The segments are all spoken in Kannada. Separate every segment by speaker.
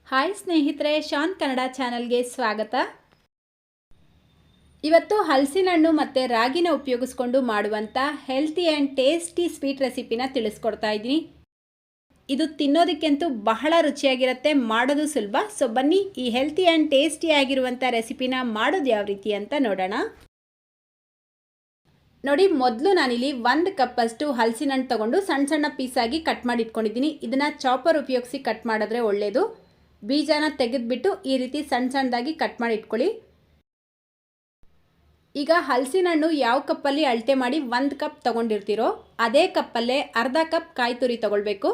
Speaker 1: ಹಾಯ್ ಸ್ನೇಹಿತರೆ, ಶಾನ್ ಕನ್ನಡ ಚಾನಲ್ಗೆ ಸ್ವಾಗತ. ಇವತ್ತು ಹಲಸಿನ ಹಣ್ಣು ಮತ್ತು ರಾಗಿನ ಉಪಯೋಗಿಸ್ಕೊಂಡು ಮಾಡುವಂಥ ಹೆಲ್ತಿ ಆ್ಯಂಡ್ ಟೇಸ್ಟಿ ಸ್ವೀಟ್ ರೆಸಿಪಿನ ತಿಳಿಸ್ಕೊಡ್ತಾ ಇದ್ದೀನಿ. ಇದು ತಿನ್ನೋದಕ್ಕಂತೂ ಬಹಳ ರುಚಿಯಾಗಿರುತ್ತೆ, ಮಾಡೋದು ಸುಲಭ. ಸೊ ಬನ್ನಿ ಈ ಹೆಲ್ತಿ ಆ್ಯಂಡ್ ಟೇಸ್ಟಿ ಆಗಿರುವಂಥ ರೆಸಿಪಿನ ಮಾಡೋದು ಯಾವ ರೀತಿ ಅಂತ ನೋಡೋಣ. ನೋಡಿ, ಮೊದಲು ನಾನಿಲ್ಲಿ 1 ಕಪ್ಪಷ್ಟು ಹಲಸಿನ ಹಣ್ಣು ತೊಗೊಂಡು ಸಣ್ಣ ಸಣ್ಣ ಪೀಸಾಗಿ ಕಟ್ ಮಾಡಿ ಇಟ್ಕೊಂಡಿದ್ದೀನಿ. ಇದನ್ನು ಚಾಪರ್ ಉಪಯೋಗಿಸಿ ಕಟ್ ಮಾಡಿದ್ರೆ ಒಳ್ಳೆಯದು. ಬೀಜನ ತೆಗೆದುಬಿಟ್ಟು ಈ ರೀತಿ ಸಣ್ಣ ಸಣ್ಣದಾಗಿ ಕಟ್ ಮಾಡಿ ಇಟ್ಕೊಳ್ಳಿ. ಈಗ ಹಲಸಿನ ಹಣ್ಣು ಯಾವ ಕಪ್ಪಲ್ಲಿ ಅಳತೆ ಮಾಡಿ 1 ಕಪ್ ತೊಗೊಂಡಿರ್ತೀರೋ ಅದೇ ಕಪ್ಪಲ್ಲೇ ಅರ್ಧ ಕಪ್ ಕಾಯಿ ತುರಿ ತೊಗೊಳ್ಬೇಕು.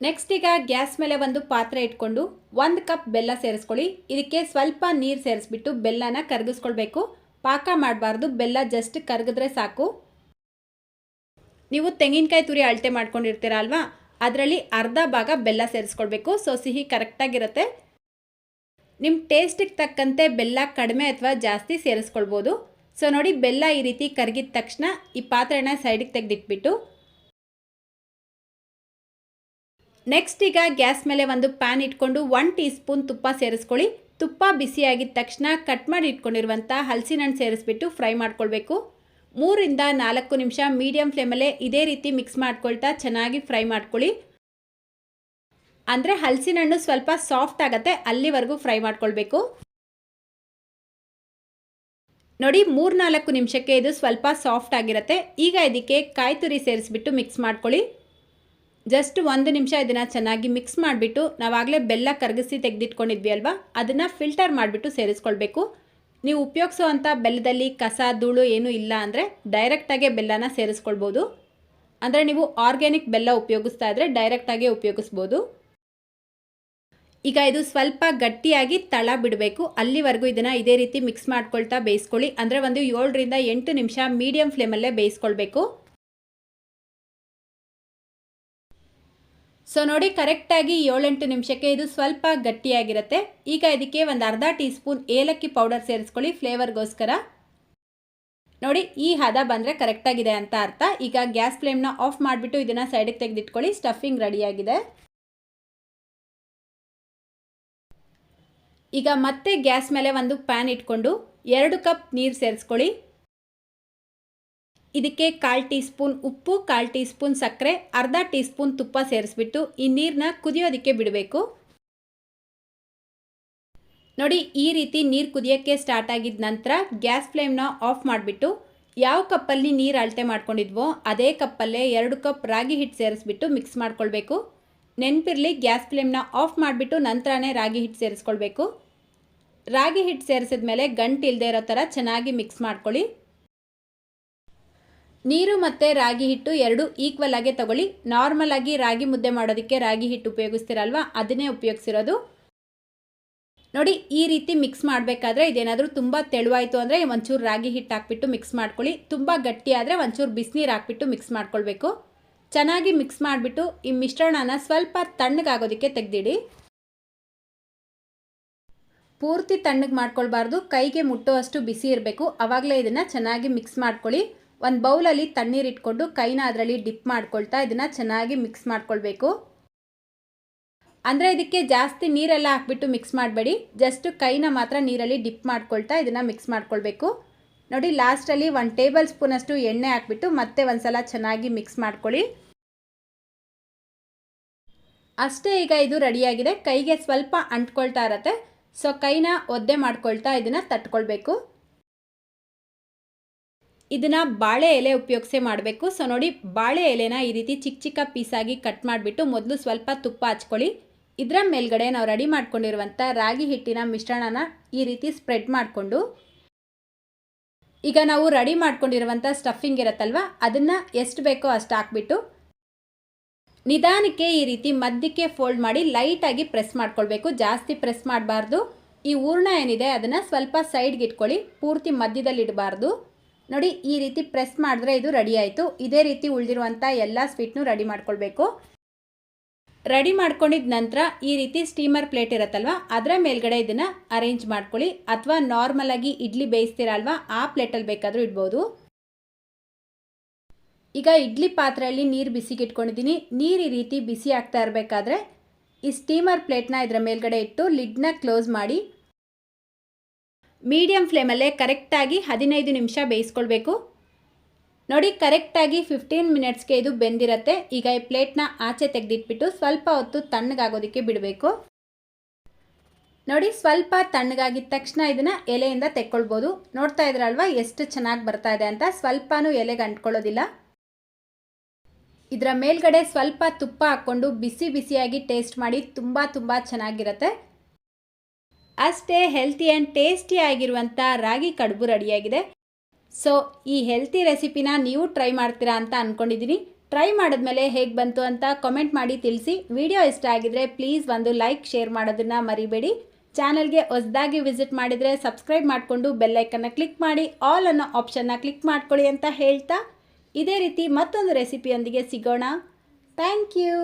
Speaker 1: ನೆಕ್ಸ್ಟ್ ಈಗ ಗ್ಯಾಸ್ ಮೇಲೆ ಒಂದು ಪಾತ್ರೆ ಇಟ್ಕೊಂಡು 1 ಕಪ್ ಬೆಲ್ಲ ಸೇರಿಸ್ಕೊಳ್ಳಿ. ಇದಕ್ಕೆ ಸ್ವಲ್ಪ ನೀರು ಸೇರಿಸ್ಬಿಟ್ಟು ಬೆಲ್ಲನ ಕರಗಿಸ್ಕೊಳ್ಬೇಕು. ಪಾಕ ಮಾಡಬಾರ್ದು, ಬೆಲ್ಲ ಜಸ್ಟ್ ಕರಗಿದ್ರೆ ಸಾಕು. ನೀವು ತೆಂಗಿನಕಾಯಿ ತುರಿ ಅಳತೆ ಮಾಡ್ಕೊಂಡಿರ್ತೀರ ಅಲ್ವಾ, ಅದರಲ್ಲಿ ಅರ್ಧ ಭಾಗ ಬೆಲ್ಲ ಸೇರಿಸ್ಕೊಳ್ಬೇಕು. ಸೊ ಸಿಹಿ ಕರೆಕ್ಟಾಗಿರುತ್ತೆ. ನಿಮ್ಮ ಟೇಸ್ಟಿಗೆ ತಕ್ಕಂತೆ ಬೆಲ್ಲ ಕಡಿಮೆ ಅಥವಾ ಜಾಸ್ತಿ ಸೇರಿಸ್ಕೊಳ್ಬೋದು. ಸೊ ನೋಡಿ, ಬೆಲ್ಲ ಈ ರೀತಿ ಕರಗಿದ ತಕ್ಷಣ ಈ ಪಾತ್ರೆನ ಸೈಡಿಗೆ ತೆಗೆದಿಟ್ಬಿಟ್ಟು ನೆಕ್ಸ್ಟ್ ಈಗ ಗ್ಯಾಸ್ ಮೇಲೆ ಒಂದು ಪ್ಯಾನ್ ಇಟ್ಕೊಂಡು 1 ಟೀ ಸ್ಪೂನ್ ತುಪ್ಪ ಸೇರಿಸ್ಕೊಳ್ಳಿ. ತುಪ್ಪ ಬಿಸಿಯಾಗಿದ್ದ ತಕ್ಷಣ ಕಟ್ ಮಾಡಿ ಇಟ್ಕೊಂಡಿರುವಂಥ ಹಲಸಿನ ಹಣ್ಣು ಸೇರಿಸ್ಬಿಟ್ಟು ಫ್ರೈ ಮಾಡ್ಕೊಳ್ಬೇಕು. 3 ರಿಂದ 4 ನಿಮಿಷ ಮೀಡಿಯಂ ಫ್ಲೇಮಲ್ಲೇ ಇದೇ ರೀತಿ ಮಿಕ್ಸ್ ಮಾಡ್ಕೊಳ್ತಾ ಚೆನ್ನಾಗಿ ಫ್ರೈ ಮಾಡ್ಕೊಳ್ಳಿ. ಅಂದರೆ ಹಲಸಿನ ಹಣ್ಣು ಸ್ವಲ್ಪ ಸಾಫ್ಟ್ ಆಗುತ್ತೆ, ಅಲ್ಲಿವರೆಗೂ ಫ್ರೈ ಮಾಡ್ಕೊಳ್ಬೇಕು. ನೋಡಿ, 3-4 ನಿಮಿಷಕ್ಕೆ ಇದು ಸ್ವಲ್ಪ ಸಾಫ್ಟ್ ಆಗಿರುತ್ತೆ. ಈಗ ಇದಕ್ಕೆ ಕಾಯಿ ತುರಿ ಸೇರಿಸ್ಬಿಟ್ಟು ಮಿಕ್ಸ್ ಮಾಡ್ಕೊಳ್ಳಿ. ಜಸ್ಟ್ 1 ನಿಮಿಷ ಇದನ್ನು ಚೆನ್ನಾಗಿ ಮಿಕ್ಸ್ ಮಾಡಿಬಿಟ್ಟು ನಾವಾಗಲೇ ಬೆಲ್ಲ ಕರಗಿಸಿ ತೆಗೆದಿಟ್ಕೊಂಡಿದ್ವಿ ಅಲ್ವಾ, ಅದನ್ನು ಫಿಲ್ಟರ್ ಮಾಡಿಬಿಟ್ಟು ಸೇರಿಸ್ಕೊಳ್ಬೇಕು. ನೀವು ಉಪಯೋಗಿಸೋವಂಥ ಬೆಲ್ಲದಲ್ಲಿ ಕಸ ಧೂಳು ಏನೂ ಇಲ್ಲ ಅಂದರೆ ಡೈರೆಕ್ಟಾಗೆ ಬೆಲ್ಲನ ಸೇರಿಸ್ಕೊಳ್ಬೋದು. ಅಂದರೆ ನೀವು ಆರ್ಗ್ಯಾನಿಕ್ ಬೆಲ್ಲ ಉಪಯೋಗಿಸ್ತಾ ಇದ್ದರೆ ಡೈರೆಕ್ಟಾಗೆ ಉಪಯೋಗಿಸ್ಬೋದು. ಈಗ ಇದು ಸ್ವಲ್ಪ ಗಟ್ಟಿಯಾಗಿ ತಳ ಬಿಡಬೇಕು, ಅಲ್ಲಿವರೆಗೂ ಇದನ್ನು ಇದೇ ರೀತಿ ಮಿಕ್ಸ್ ಮಾಡ್ಕೊಳ್ತಾ ಬೇಯಿಸ್ಕೊಳ್ಳಿ. ಅಂದರೆ ಒಂದು 7 ರಿಂದ 8 ನಿಮಿಷ ಮೀಡಿಯಂ ಫ್ಲೇಮಲ್ಲೇ ಬೇಯಿಸ್ಕೊಳ್ಬೇಕು. ಸೊ ನೋಡಿ, ಕರೆಕ್ಟಾಗಿ 7-8 ನಿಮಿಷಕ್ಕೆ ಇದು ಸ್ವಲ್ಪ ಗಟ್ಟಿಯಾಗಿರುತ್ತೆ. ಈಗ ಇದಕ್ಕೆ ಒಂದು ಅರ್ಧ ಟೀ ಸ್ಪೂನ್ ಏಲಕ್ಕಿ ಪೌಡರ್ ಸೇರಿಸ್ಕೊಳ್ಳಿ ಫ್ಲೇವರ್ಗೋಸ್ಕರ. ನೋಡಿ, ಈ ಹದ ಬಂದರೆ ಕರೆಕ್ಟಾಗಿದೆ ಅಂತ ಅರ್ಥ. ಈಗ ಗ್ಯಾಸ್ ಫ್ಲೇಮ್ನ ಆಫ್ ಮಾಡಿಬಿಟ್ಟು ಇದನ್ನು ಸೈಡಿಗೆ ತೆಗೆದಿಟ್ಕೊಳ್ಳಿ. ಸ್ಟಫಿಂಗ್ ರೆಡಿಯಾಗಿದೆ. ಈಗ ಮತ್ತೆ ಗ್ಯಾಸ್ ಮೇಲೆ ಒಂದು ಪ್ಯಾನ್ ಇಟ್ಕೊಂಡು 2 ಕಪ್ ನೀರು ಸೇರಿಸ್ಕೊಳ್ಳಿ. ಇದಕ್ಕೆ 1/4 ಟೀ ಸ್ಪೂನ್ ಉಪ್ಪು, 1/4 ಟೀ ಸ್ಪೂನ್ ಸಕ್ಕರೆ, ಅರ್ಧ ಟೀ ಸ್ಪೂನ್ ತುಪ್ಪ ಸೇರಿಸ್ಬಿಟ್ಟು ಈ ನೀರನ್ನ ಕುದಿಯೋದಕ್ಕೆ ಬಿಡಬೇಕು. ನೋಡಿ, ಈ ರೀತಿ ನೀರು ಕುದಿಯೋಕ್ಕೆ ಸ್ಟಾರ್ಟ್ ಆಗಿದ ನಂತರ ಗ್ಯಾಸ್ ಫ್ಲೇಮ್ನ ಆಫ್ ಮಾಡಿಬಿಟ್ಟು ಯಾವ ಕಪ್ಪಲ್ಲಿ ನೀರು ಅಳತೆ ಮಾಡ್ಕೊಂಡಿದ್ವೋ ಅದೇ ಕಪ್ಪಲ್ಲೇ 2 ಕಪ್ ರಾಗಿ ಹಿಟ್ಟು ಸೇರಿಸ್ಬಿಟ್ಟು ಮಿಕ್ಸ್ ಮಾಡ್ಕೊಳ್ಬೇಕು. ನೆನಪಿರಲಿ, ಗ್ಯಾಸ್ ಫ್ಲೇಮ್ನ ಆಫ್ ಮಾಡಿಬಿಟ್ಟು ನಂತರನೇ ರಾಗಿ ಹಿಟ್ಟು ಸೇರಿಸ್ಕೊಳ್ಬೇಕು. ರಾಗಿ ಹಿಟ್ಟು ಸೇರಿಸಿದ ಮೇಲೆ ಗಂಟು ಇಲ್ಲದೆ ಇರೋ ಥರ ಚೆನ್ನಾಗಿ ಮಿಕ್ಸ್ ಮಾಡ್ಕೊಳ್ಳಿ. ನೀರು ಮತ್ತು ರಾಗಿ ಹಿಟ್ಟು ಎರಡು ಈಕ್ವಲ್ ಆಗಿ ತಗೊಳ್ಳಿ. ನಾರ್ಮಲ್ ಆಗಿ ರಾಗಿ ಮುದ್ದೆ ಮಾಡೋದಕ್ಕೆ ರಾಗಿ ಹಿಟ್ಟು ಉಪಯೋಗಿಸ್ತೀರಲ್ವ, ಅದನ್ನೇ ಉಪಯೋಗಿಸಿರೋದು. ನೋಡಿ, ಈ ರೀತಿ ಮಿಕ್ಸ್ ಮಾಡಬೇಕಾದ್ರೆ ಇದೇನಾದರೂ ತುಂಬ ತೆಳುವಾಯಿತು ಅಂದರೆ ಒಂಚೂರು ರಾಗಿ ಹಿಟ್ಟು ಹಾಕ್ಬಿಟ್ಟು ಮಿಕ್ಸ್ ಮಾಡ್ಕೊಳ್ಳಿ. ತುಂಬ ಗಟ್ಟಿ ಆದರೆ ಒಂಚೂರು ಬಿಸಿನೀರು ಹಾಕ್ಬಿಟ್ಟು ಮಿಕ್ಸ್ ಮಾಡ್ಕೊಳ್ಬೇಕು. ಚೆನ್ನಾಗಿ ಮಿಕ್ಸ್ ಮಾಡಿಬಿಟ್ಟು ಈ ಮಿಶ್ರಣನ ಸ್ವಲ್ಪ ತಣ್ಣಗಾಗೋದಕ್ಕೆ ತೆಗೆದಿಡಿ. ಪೂರ್ತಿ ತಣ್ಣಗೆ ಮಾಡ್ಕೊಳ್ಬಾರ್ದು, ಕೈಗೆ ಮುಟ್ಟುವಷ್ಟು ಬಿಸಿ ಇರಬೇಕು. ಆವಾಗಲೇ ಇದನ್ನು ಚೆನ್ನಾಗಿ ಮಿಕ್ಸ್ ಮಾಡ್ಕೊಳ್ಳಿ. ಒಂದು ಬೌಲಲ್ಲಿ ತಣ್ಣೀರು ಇಟ್ಕೊಂಡು ಕೈನ ಅದರಲ್ಲಿ ಡಿಪ್ ಮಾಡ್ಕೊಳ್ತಾ ಇದನ್ನು ಚೆನ್ನಾಗಿ ಮಿಕ್ಸ್ ಮಾಡ್ಕೊಳ್ಬೇಕು. ಅಂದರೆ ಇದಕ್ಕೆ ಜಾಸ್ತಿ ನೀರೆಲ್ಲ ಹಾಕ್ಬಿಟ್ಟು ಮಿಕ್ಸ್ ಮಾಡಬೇಡಿ, ಜಸ್ಟ್ ಕೈನ ಮಾತ್ರ ನೀರಲ್ಲಿ ಡಿಪ್ ಮಾಡ್ಕೊಳ್ತಾ ಇದನ್ನು ಮಿಕ್ಸ್ ಮಾಡ್ಕೊಳ್ಬೇಕು. ನೋಡಿ, ಲಾಸ್ಟಲ್ಲಿ 1 ಟೇಬಲ್ ಸ್ಪೂನಷ್ಟು ಎಣ್ಣೆ ಹಾಕ್ಬಿಟ್ಟು ಮತ್ತೆ ಒಂದು ಸಲ ಚೆನ್ನಾಗಿ ಮಿಕ್ಸ್ ಮಾಡ್ಕೊಳ್ಳಿ. ಅಷ್ಟೇ, ಈಗ ಇದು ರೆಡಿಯಾಗಿದೆ. ಕೈಗೆ ಸ್ವಲ್ಪ ಅಂಟ್ಕೊಳ್ತಾ ಇರತ್ತೆ. ಸೊ ಕೈನ ಒದ್ದೆ ಮಾಡ್ಕೊಳ್ತಾ ಇದನ್ನು ತಟ್ಕೊಳ್ಬೇಕು. ಇದನ್ನು ಬಾಳೆ ಎಲೆ ಉಪಯೋಗಿಸೇ ಮಾಡಬೇಕು. ಸೊ ನೋಡಿ, ಬಾಳೆ ಎಲೆನ ಈ ರೀತಿ ಚಿಕ್ಕ ಚಿಕ್ಕ ಪೀಸಾಗಿ ಕಟ್ ಮಾಡಿಬಿಟ್ಟು ಮೊದಲು ಸ್ವಲ್ಪ ತುಪ್ಪ ಹಚ್ಕೊಳ್ಳಿ. ಇದರ ಮೇಲ್ಗಡೆ ನಾವು ರೆಡಿ ಮಾಡ್ಕೊಂಡಿರುವಂಥ ರಾಗಿ ಹಿಟ್ಟಿನ ಮಿಶ್ರಣನ ಈ ರೀತಿ ಸ್ಪ್ರೆಡ್ ಮಾಡಿಕೊಂಡು ಈಗ ನಾವು ರೆಡಿ ಮಾಡ್ಕೊಂಡಿರುವಂಥ ಸ್ಟಫಿಂಗ್ ಇರುತ್ತಲ್ವ, ಅದನ್ನು ಎಷ್ಟು ಬೇಕೋ ಅಷ್ಟು ಹಾಕ್ಬಿಟ್ಟು ನಿಧಾನಕ್ಕೆ ಈ ರೀತಿ ಮಧ್ಯಕ್ಕೆ ಫೋಲ್ಡ್ ಮಾಡಿ ಲೈಟಾಗಿ ಪ್ರೆಸ್ ಮಾಡ್ಕೊಳ್ಬೇಕು. ಜಾಸ್ತಿ ಪ್ರೆಸ್ ಮಾಡಬಾರ್ದು. ಈ ಹೂರ್ಣ ಏನಿದೆ ಅದನ್ನು ಸ್ವಲ್ಪ ಸೈಡ್ಗೆ ಇಟ್ಕೊಳ್ಳಿ, ಪೂರ್ತಿ ಮಧ್ಯದಲ್ಲಿ ಇಡಬಾರ್ದು. ನೋಡಿ, ಈ ರೀತಿ ಪ್ರೆಸ್ ಮಾಡಿದ್ರೆ ಇದು ರೆಡಿ ಆಯಿತು. ಇದೇ ರೀತಿ ಉಳಿದಿರುವಂಥ ಎಲ್ಲ ಸ್ವೀಟ್ನೂ ರೆಡಿ ಮಾಡ್ಕೊಳ್ಬೇಕು. ರೆಡಿ ಮಾಡ್ಕೊಂಡಿದ ನಂತರ ಈ ರೀತಿ ಸ್ಟೀಮರ್ ಪ್ಲೇಟ್ ಇರುತ್ತಲ್ವ, ಅದರ ಮೇಲ್ಗಡೆ ಇದನ್ನು ಅರೇಂಜ್ ಮಾಡ್ಕೊಳ್ಳಿ. ಅಥವಾ ನಾರ್ಮಲಾಗಿ ಇಡ್ಲಿ ಬೇಯಿಸ್ತೀರಲ್ವ, ಆ ಪ್ಲೇಟಲ್ಲಿ ಬೇಕಾದರೂ ಇಡ್ಬೋದು. ಈಗ ಇಡ್ಲಿ ಪಾತ್ರೆಯಲ್ಲಿ ನೀರು ಬಿಸಿಗೆ ಇಟ್ಕೊಂಡಿದ್ದೀನಿ. ನೀರು ಈ ರೀತಿ ಬಿಸಿ ಆಗ್ತಾ ಇರಬೇಕಾದ್ರೆ ಈ ಸ್ಟೀಮರ್ ಪ್ಲೇಟ್ನ ಇದರ ಮೇಲ್ಗಡೆ ಇಟ್ಟು ಲಿಡ್ನ ಕ್ಲೋಸ್ ಮಾಡಿ ಮೀಡಿಯಂ ಫ್ಲೇಮಲ್ಲೇ ಕರೆಕ್ಟಾಗಿ 15 ನಿಮಿಷ ಬೇಯಿಸ್ಕೊಳ್ಬೇಕು. ನೋಡಿ ಕರೆಕ್ಟಾಗಿ 15 ಮಿನಿಟ್ಸ್ಗೆ ಇದು ಬೆಂದಿರುತ್ತೆ. ಈಗ ಈ ಪ್ಲೇಟ್ನ ಆಚೆ ತೆಗೆದಿಟ್ಬಿಟ್ಟು ಸ್ವಲ್ಪ ಹೊತ್ತು ತಣ್ಣಗಾಗೋದಕ್ಕೆ ಬಿಡಬೇಕು. ನೋಡಿ ಸ್ವಲ್ಪ ತಣ್ಣಗಾಗಿದ ತಕ್ಷಣ ಇದನ್ನು ಎಲೆಯಿಂದ ತೆಕ್ಕೊಳ್ಬೋದು. ನೋಡ್ತಾ ಇದ್ರಲ್ವಾ ಎಷ್ಟು ಚೆನ್ನಾಗಿ ಬರ್ತಾ ಇದೆ ಅಂತ. ಸ್ವಲ್ಪನೂ ಎಲೆಗೆ ಅಂಟ್ಕೊಳ್ಳೋದಿಲ್ಲ. ಇದರ ಮೇಲ್ಗಡೆ ಸ್ವಲ್ಪ ತುಪ್ಪ ಹಾಕ್ಕೊಂಡು ಬಿಸಿ ಬಿಸಿಯಾಗಿ ಟೇಸ್ಟ್ ಮಾಡಿ ತುಂಬ ಚೆನ್ನಾಗಿರುತ್ತೆ. ಅಷ್ಟೇ ಹೆಲ್ತಿ ಆ್ಯಂಡ್ ಟೇಸ್ಟಿ ಆಗಿರುವಂಥ ರಾಗಿ ಕಡುಬು ರೆಡಿಯಾಗಿದೆ. ಸೊ ಈ ಹೆಲ್ತಿ ರೆಸಿಪಿನ ನೀವು ಟ್ರೈ ಮಾಡ್ತೀರಾ ಅಂತ ಅಂದ್ಕೊಂಡಿದ್ದೀನಿ. ಟ್ರೈ ಮಾಡಿದ್ಮೇಲೆ ಹೇಗೆ ಬಂತು ಅಂತ ಕಮೆಂಟ್ ಮಾಡಿ ತಿಳಿಸಿ. ವಿಡಿಯೋ ಇಷ್ಟ ಆಗಿದ್ರೆ ಪ್ಲೀಸ್ ಒಂದು ಲೈಕ್ ಶೇರ್ ಮಾಡೋದನ್ನು ಮರಿಬೇಡಿ. ಚಾನಲ್ಗೆ ಹೊಸದಾಗಿ ವಿಸಿಟ್ ಮಾಡಿದರೆ ಸಬ್ಸ್ಕ್ರೈಬ್ ಮಾಡಿಕೊಂಡು ಬೆಲ್ಲೈಕನ್ನ ಕ್ಲಿಕ್ ಮಾಡಿ ಆಲ್ ಅನ್ನೋ ಆಪ್ಷನ್ನ ಕ್ಲಿಕ್ ಮಾಡ್ಕೊಳ್ಳಿ ಅಂತ ಹೇಳ್ತಾ ಇದೇ ರೀತಿ ಮತ್ತೊಂದು ರೆಸಿಪಿಯೊಂದಿಗೆ ಸಿಗೋಣ. Thank you.